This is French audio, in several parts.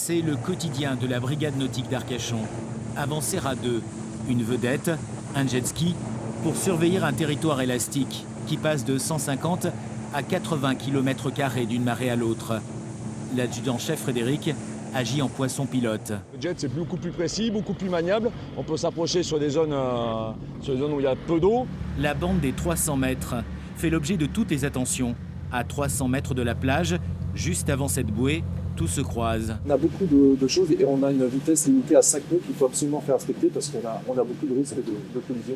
C'est le quotidien de la brigade nautique d'Arcachon. Avancer à deux, une vedette, un jet ski, pour surveiller un territoire élastique qui passe de 150 à 80 km² d'une marée à l'autre. L'adjudant-chef Frédéric agit en poisson pilote. Le jet, c'est beaucoup plus précis, beaucoup plus maniable. On peut s'approcher sur des zones où il y a peu d'eau. La bande des 300 mètres fait l'objet de toutes les attentions. À 300 mètres de la plage, juste avant cette bouée, tout se croise. On a beaucoup de choses et on a une vitesse limitée à 5 nœuds qu'il faut absolument faire respecter parce qu'on a beaucoup de risques de collision.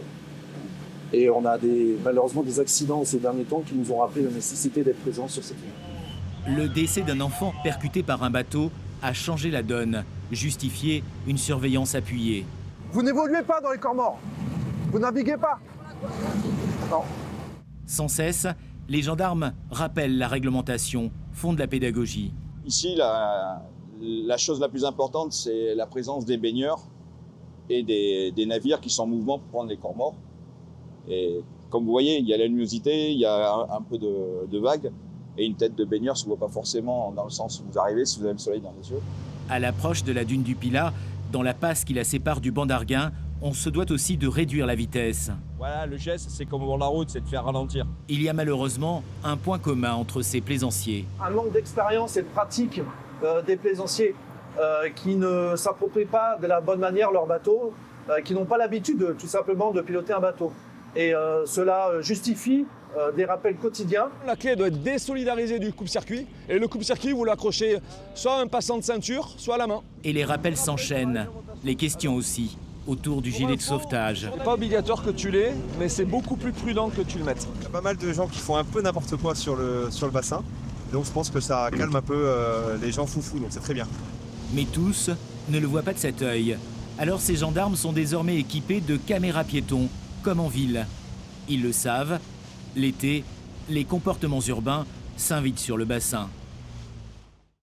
Et on a malheureusement des accidents ces derniers temps qui nous ont rappelé la nécessité d'être présents sur cette ligne. Le décès d'un enfant percuté par un bateau a changé la donne, justifié une surveillance appuyée. Vous n'évoluez pas dans les corps morts. Vous naviguez pas. Non. Sans cesse, les gendarmes rappellent la réglementation, font de la pédagogie. Ici, la chose la plus importante, c'est la présence des baigneurs et des navires qui sont en mouvement pour prendre les corps morts. Et comme vous voyez, il y a la luminosité, il y a un peu de vagues, et une tête de baigneur ne se voit pas forcément dans le sens où vous arrivez si vous avez le soleil dans les yeux. À l'approche de la dune du Pilat, dans la passe qui la sépare du banc d'Arguin, on se doit aussi de réduire la vitesse. Voilà, le geste, c'est comme pour la route, c'est de faire ralentir. Il y a malheureusement un point commun entre ces plaisanciers. Un manque d'expérience et de pratique des plaisanciers qui ne s'approprient pas de la bonne manière leur bateau, qui n'ont pas l'habitude tout simplement de piloter un bateau. Et cela justifie des rappels quotidiens. La clé doit être désolidarisée du coupe-circuit. Et le coupe-circuit, vous l'accrochez soit à un passant de ceinture, soit à la main. Et les rappels s'enchaînent. Les questions aussi, autour du gilet de sauvetage. C'est pas obligatoire que tu l'aies, mais c'est beaucoup plus prudent que tu le mettes. Il y a pas mal de gens qui font un peu n'importe quoi sur le bassin. Donc je pense que ça calme un peu les gens foufous, donc c'est très bien. Mais tous ne le voient pas de cet œil. Alors ces gendarmes sont désormais équipés de caméras piétons, comme en ville. Ils le savent, l'été, les comportements urbains s'invitent sur le bassin.